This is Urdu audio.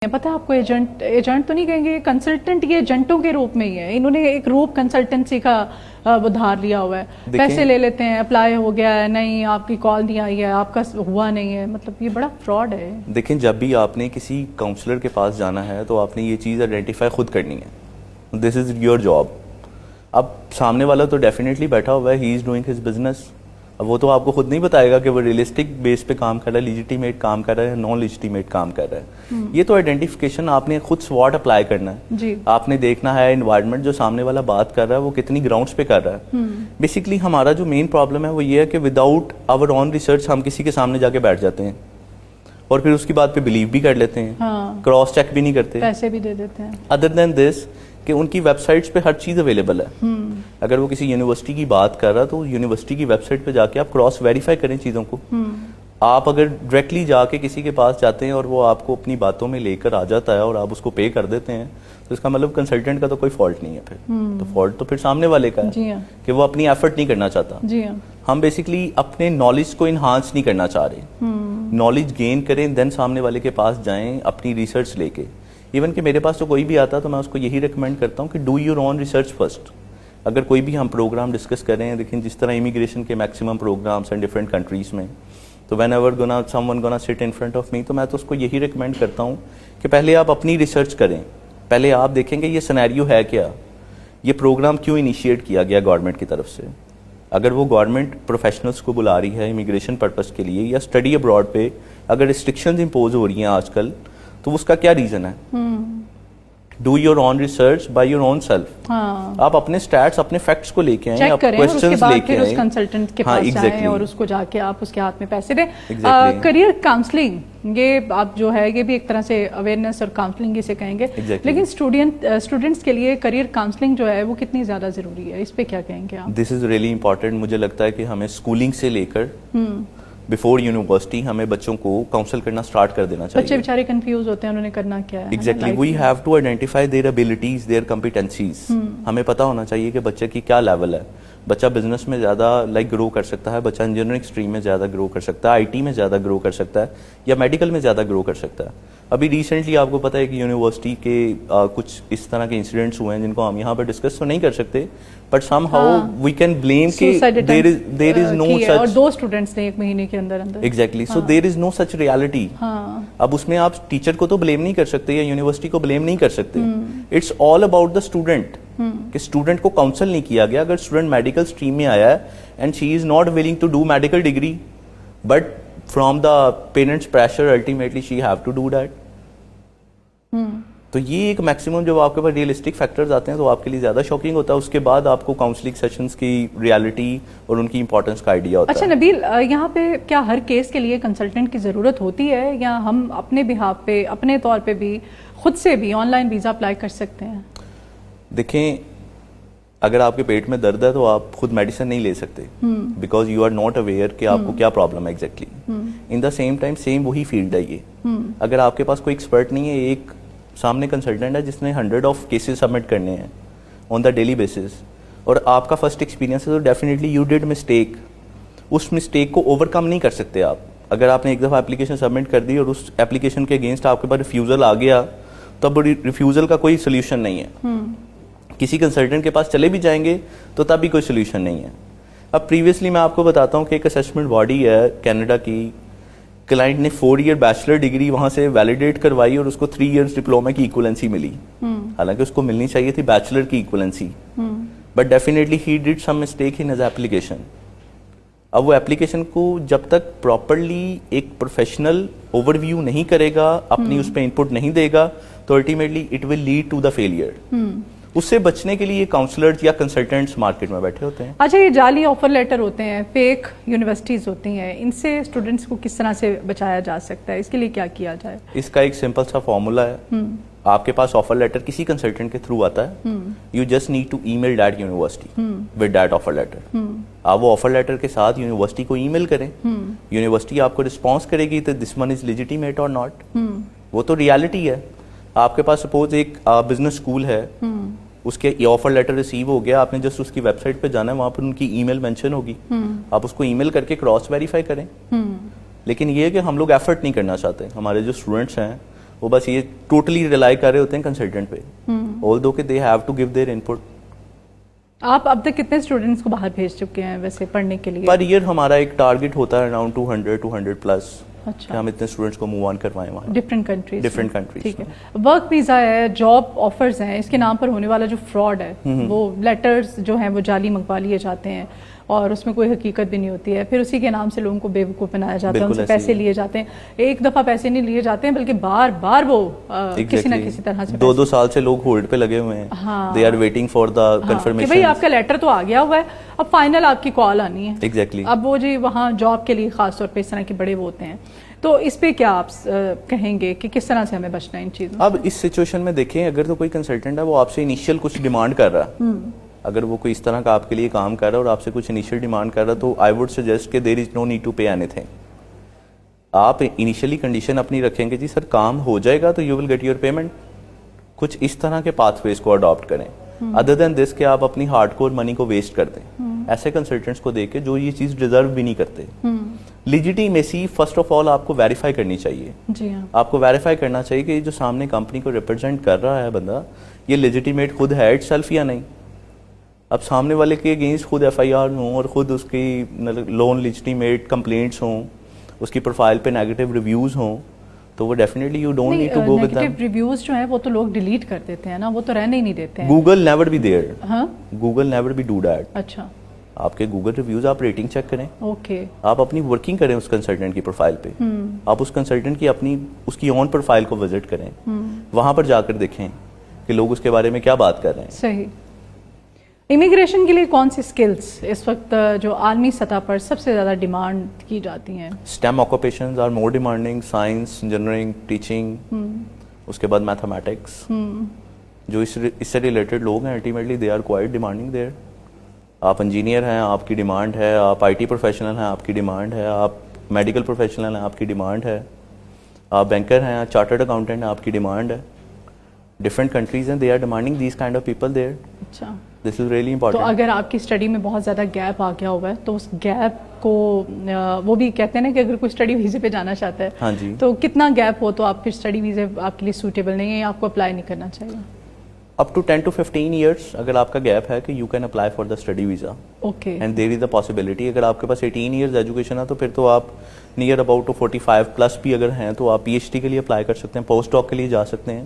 پتہ ہے آپ کو ایجنٹ تو نہیں کہیں گے، کنسلٹنٹ یہ ایجنٹوں کے روپ میں ہی ہے. انہوں نے ایک روپ کنسلٹنسی کا ادھار لیا ہوا ہے، پیسے لے لیتے ہیں، اپلائی ہو گیا ہے، نہیں آپ کی کال نہیں آئی ہے، آپ کا ہوا نہیں ہے. مطلب یہ بڑا فراڈ ہے. دیکھیں جب بھی آپ نے کسی کاؤنسلر کے پاس جانا ہے تو آپ نے یہ چیز آئیڈینٹیفائی خود کرنی ہے. دس از یور جاب. اب سامنے والا تو ڈیفینیٹلی بیٹھا ہوا ہے، ہی از ڈوئنگ ہز بزنس. اب وہ تو آپ کو خود نہیں بتائے گا کہ وہ ریئلسٹک بیس پہ کام کر رہا ہے، لیجیٹیمیٹ کام کر رہا ہے، نان لیجیٹیمیٹ کام کر رہا ہے. یہ تو آئیڈینٹیفیکیشن آپ نے خود سوٹ اپلائی کرنا ہے. جی. آپ نے دیکھنا ہے انوائرمنٹ جو سامنے والا بات کر رہا ہے وہ کتنی گراؤنڈس پہ کر رہا ہے. بیسکلی ہمارا جو مین پرابلم ہے وہ یہ ہے کہ وداؤٹ آور اون ریسرچ ہم کسی کے سامنے جا کے بیٹھ جاتے ہیں اور پھر اس کی بات پہ بلیو بھی کر لیتے ہیں، کراس چیک بھی نہیں کرتے، پیسے بھی دے دیتے ہیں. ادر دین دس کہ ان کی ویب سائٹس پہ ہر چیز اویلیبل ہے. اگر وہ کسی یونیورسٹی کی بات کر رہا تو یونیورسٹی کی ویب سائٹ پہ جا کے آپ کراس ویریفائی کریں چیزوں کو. آپ اگر ڈائریکٹلی جا کے کسی کے پاس جاتے ہیں اور وہ آپ کو اپنی باتوں میں لے کر آ جاتا ہے اور آپ اس کو پے کر دیتے ہیں تو اس کا مطلب کنسلٹنٹ کا تو کوئی فالٹ نہیں ہے. پھر تو فالٹ تو پھر سامنے والے کا ہے کہ وہ اپنی ایفرٹ نہیں کرنا چاہتا. ہم بیسکلی اپنے نالج کو انہانس نہیں کرنا چاہ رہے. نالج گین کریں دین سامنے والے کے پاس جائیں اپنی ریسرچ لے کے. ایون کہ میرے پاس تو کوئی بھی آتا تو میں اس کو یہی ریکمینڈ کرتا ہوں کہ do your own research first. اگر کوئی بھی ہم پروگرام ڈسکس کر رہے ہیں، دیکھیں جس طرح امیگریشن کے میکسیمم پروگرامس ہیں ڈفرینٹ کنٹریز میں، تو وین ایور سم ون گونا سٹ ان فرنٹ آف می، تو میں تو اس کو یہی ریکمینڈ کرتا ہوں کہ پہلے آپ اپنی ریسرچ کریں. پہلے آپ دیکھیں گے یہ سینیریو ہے کیا، یہ پروگرام کیوں انیشیٹ کیا گیا گورنمنٹ کی طرف سے. اگر وہ گورنمنٹ پروفیشنلس کو بلا رہی ہے امیگریشن پرپز کے لیے یا اسٹڈی ابراڈ پہ اگر ریسٹرکشنز امپوز ہو رہی ہیں آج کل، تو اس کا کیا ریزن ہے. Do your own research by your own self. آپ اپنے سٹیٹس اپنے فیکٹس کو لے کے آئیں، آپ کوسچنز لے کے آئیں، کنسلٹنٹ کے پاس جائیں اور اس کو جا کے آپ اس کے ہاتھ میں پیسے دیں. کریئر کاؤنسلنگ یہ آپ جو ہے یہ بھی ایک طرح سے اویئرنیس اور کاؤنسلنگ اسے کہیں گے. لیکن اسٹوڈنٹس کے لیے کریئر کاؤنسلنگ جو ہے وہ کتنی زیادہ ضروری ہے، اس پہ کیا کہیں گے آپ؟ دس از ریئلی امپورٹنٹ. مجھے لگتا ہے کہ ہمیں اسکولنگ سے لے کر بیفور یونیورسٹی ہمیں بچوں کو کاؤنسل کرنا اسٹارٹ کر دینا چاہیے. بچے بیچارے کنفیوز ہوتے ہیں انہوں نے کرنا کیا ہے. Exactly we have to identify their abilities their competencies. ہمیں پتہ ہونا چاہیے کہ بچے کی کیا لیول ہے. بچہ بزنس میں زیادہ گرو کر سکتا ہے، بچہ انجینئرنگ اسٹریم میں زیادہ گرو کر سکتا ہے، آئی ٹی میں زیادہ گرو کر سکتا ہے یا میڈیکل میں زیادہ گرو کر سکتا ہے. ابھی ریسنٹلی آپ کو پتہ ہے کہ یونیورسٹی کے کچھ اس طرح کے انسیڈنٹس ہوئے ہیں جن کو ہم یہاں پہ ڈسکس تو نہیں کر سکتے، but somehow we can blame کہ دیر از نو سچ. اور 2 اسٹوڈنٹس نے 1 مہینے کے اندر exactly. So there is know such reality. اب اس میں آپ ٹیچر کو تو بلیم نہیں کر سکتے یا یونیورسٹی کو بلیم نہیں کر سکتے. It's all about the student کہ اسٹوڈنٹ کو کاؤنسل نہیں کیا گیا. اگر اسٹوڈنٹ میڈیکل اسٹریم میں آیا ہے and she is not willing to do medical degree but from the parents pressure ultimately she have to do that. تو یہ ایک میکسیمم جب آپ کے پاس ریئلسٹک فیکٹرز آتے ہیں تو آپ کے لیے زیادہ شاکنگ ہوتا ہے. اس کے بعد آپ کو کاؤنسلنگ سیشنز کی ریالٹی اور ان کی امپورٹنس کا آئیڈیا ہوتا ہے. اچھا نبیل، یہاں پہ کیا ہر کیس کے لیے کنسلٹنٹ کی ضرورت ہوتی ہے یا ہم اپنے بہاف پہ اپنے طور پہ بھی خود سے بھی آن لائن ویزا اپلائی کر سکتے ہیں؟ دیکھیں اگر آپ کے پیٹ میں درد ہے تو آپ خود میڈیسن نہیں لے سکتے because you are not aware کہ آپ کو کیا پرابلم ہے exactly. In the same time same وہی فیلڈ ہے یہ. اگر آپ کے پاس کوئی ایکسپرٹ نہیں ہے، ایک سامنے کنسلٹنٹ ہے جس نے 100 آف کیسز سبمٹ کرنے ہیں آن دا ڈیلی بیسس اور آپ کا فرسٹ ایکسپیرینس ہے تو ڈیفینیٹلی یو ڈیڈ مسٹیک. اس مسٹیک کو اوور کم نہیں کر سکتے آپ. اگر آپ نے ایک دفعہ اپلیکیشن سبمٹ کر دی اور اس ایپلیکیشن کے اگینسٹ آپ کے پاس ریفیوزل آ گیا تو اب ریفیوزل کا کوئی سولوشن نہیں ہے. کسی کنسلٹنٹ کے پاس چلے بھی جائیں گے تو تب بھی کوئی سولوشن نہیں ہے. اب پریویسلی میں آپ کو بتاتا ہوں کہ ایک اسیسمنٹ باڈی ہے کینیڈا کی، کلائنٹ نے 4 ایئر بیچلر ڈگری وہاں سے ویلیڈیٹ کروائی اور اس کو 3 ایئرس ڈپلوما کی ایکولنسی ملی. حالانکہ اس کو ملنی چاہیے تھی بیچلر کی equivalency, but definitely he did some mistake in his application. اب وہ ایپلیکیشن کو جب تک پراپرلی ایک پروفیشنل اوور ویو نہیں کرے گا، اپنی اس پہ انپٹ نہیں دے گا تو ultimately it will lead to the failure. اس سے بچنے کے لیے کاؤنسلرز یا کنسلٹنٹس مارکیٹ میں بیٹھے ہوتے ہیں. اچھا یہ جعلی آفر لیٹر ہوتے ہیں، فیک یونیورسٹیز ہوتی ہیں، ان سے اسٹوڈنٹس کو کس طرح سے بچایا جا سکتا ہے؟ اس کے لیے کیا کیا جائے؟ اس کا ایک سمپل سا فارمولا ہے. آپ کے پاس آفر لیٹر کسی کنسلٹنٹ کے تھرو آتا ہے، you just need to email that university with that offer letter. آپ وہ آفر لیٹر کے ساتھ یونیورسٹی کو ای میل کریں، یونیورسٹی آپ کو رسپانس کرے گی تو دس ون از لیجیٹیمیٹ اور ناٹ. وہ تو ریالٹی ہے. آپ کے پاس سپوز ایک بزنس اسکول ہے، اس کے آفر لیٹر ریسیو ہو گیا، آپ نے جسٹ اس کی ویب سائٹ پہ جانا ہے، وہاں پر ان کی ای میل مینشن ہوگی، آپ اس کو ای میل کر کے کراس ویریفائی کریں. لیکن یہ ہے کہ ہم لوگ ایفرٹ نہیں کرنا چاہتے. ہمارے جو اسٹوڈنٹس ہیں وہ بس یہ ٹوٹلی ریلائی کر رہے ہوتے ہیں کنسلٹنٹ پہ, although کہ they have to give their input. آپ اب تک کتنے اسٹوڈنٹس کو باہر بھیج چکے ہیں ویسے پڑھنے کے لیے؟ پر ایئر ہمارا ایک ٹارگیٹ ہوتا ہے اراؤنڈ 200 پلس. اچھا, ہم اتنے اسٹوڈنٹس کو موو آن کروائیں وہاں ڈفرینٹ کنٹریز. ٹھیک ہے, ورک ورک ویزا ہے, جاب آفرز ہیں, اس کے نام پر ہونے والا جو فراڈ ہے, وہ لیٹرز جو ہیں وہ جعلی منگوا لیے جاتے ہیں اور اس میں کوئی حقیقت بھی نہیں ہوتی ہے, پھر اسی کے نام سے لوگوں کو بیوقوف بنایا جاتا ہے, ان سے پیسے لیے جاتے ہیں. ایک دفعہ پیسے نہیں لیے جاتے ہیں بلکہ بار بار وہ کسی نہ کسی طرح سے 2 سال سے لوگ ہولڈ پہ لگے ہوئے ہیں. They are waiting for the confirmation کہ بھئی آپ کا لیٹر تو آ گیا ہوا ہے, اب فائنل آپ کی کال آنی ہے. ایگزیکٹلی. اب وہ جی وہاں جاب کے لیے خاص طور پہ اس طرح کے بڑے وہ ہوتے ہیں, تو اس پہ کیا آپ کہیں گے کہ کس طرح سے ہمیں بچنا ہے ان چیزوں؟ اب اس سچویشن میں دیکھیں, اگر تو کوئی کنسلٹنٹ ہے وہ آپ سے انیشیل کچھ ڈیمانڈ کر رہا ہے, اگر وہ کوئی اس طرح کا آپ کے لیے کام کر رہا ہے اور آپ سے کچھ انیشیل ڈیمانڈ کر رہا ہے, تو آئی ووڈ سجیسٹ کہ there is no need to pay اینی تھنگ. آپ انیشیلی کنڈیشن اپنی رکھیں گے جی سر کام ہو جائے گا تو you will get your payment. کچھ اس طرح کے پاتھ ویز کو اڈاپٹ کریں, ادر دین دس کہ آپ اپنی ہارڈ کور منی کو ویسٹ کر دیں ایسے کنسلٹنٹس کو دے کے جو یہ چیز ڈیزرو بھی نہیں کرتے. لیجیٹیمیسی فرسٹ آف آل آپ کو ویریفائی کرنی چاہیے. جی ہاں, آپ کو ویریفائی کرنا چاہیے کہ جو سامنے کمپنی کو ریپرزینٹ کر رہا ہے بندہ, یہ لیجیٹیمیٹ خود ہے اٹ سیلف یا نہیں. اب سامنے والے کے اگینسٹ خود ایف آئی آر ہوں اور خود اس کی لون لیجیٹیمیٹ کمپلینٹس ہوں, اس کی پروفائل پہ نیگیٹو ریویوز ہوں, تو وہ definitely you don't need to go with them. Negative reviews جو ہیں وہ تو لوگ ڈیلیٹ کر دیتے ہیں نا, وہ تو رہنے ہی نہیں دیتے ہیں. Google never be there. ہاں, Google never be do that. اچھا, آپ کے گوگل ریویوز آپ ریٹنگ چیک کریں, اوکے, آپ اپنی ورکنگ کریں اس کنسلٹنٹ کی پروفائل پہ, آپ اس کنسلٹنٹ کی اپنی اس کی آن پروفائل کو وزٹ کریں, وہاں پر جا کر دیکھیں کہ لوگ اس کے بارے میں کیا بات کر رہے ہیں. صحیح. امیگریشن کے لیے کون سی سکلز اس وقت جو عالمی سطح پر سب سے زیادہ ڈیمانڈ کی جاتی ہیں؟ STEM occupations are more demanding, science, engineering, teaching, اس کے بعد میتھمیٹکس, جو اس سے ریلیٹڈ لوگ ہیں ultimately they are quite demanding there. آپ انجینئر ہیں, آپ کی ڈیمانڈ ہے, آپ آئی ٹی پروفیشنل ہیں, آپ کی ڈیمانڈ ہے, آپ میڈیکل پروفیشنل ہیں, آپ کی ڈیمانڈ ہے, آپ بینکر ہیں, چارٹرڈ اکاؤنٹنٹ ہیں, آپ کی ڈیمانڈ ہے. ڈفرینٹ کنٹریز ہیں, they are demanding these kind of people there. اچھا, دس از ریئلی امپورٹنٹ. تو اگر آپ کی اسٹڈی میں بہت زیادہ گیپ آ گیا ہوا ہے تو اس گیپ کو وہ بھی کہتے ہیں نا کہ اگر کوئی اسٹڈی ویزے پہ جانا چاہتا ہے, ہاں جی, تو کتنا گیپ ہو تو آپ پھر اسٹڈی ویزے آپ کے لیے سوٹیبل نہیں ہے, آپ کو اپلائی نہیں کرنا چاہیے؟ up to 10 to 15 years اگر آپ کا گیپ ہے کہ you can apply for the study visa. Okay. And there is a possibility اگر آپ کے پاس 18 years ایجوکیشن ہے تو پھر تو آپ near about to 45 plus بھی اگر ہیں تو آپ PhD کے لیے اپلائی کر سکتے ہیں, پوسٹ ڈاک کے لیے جا سکتے ہیں.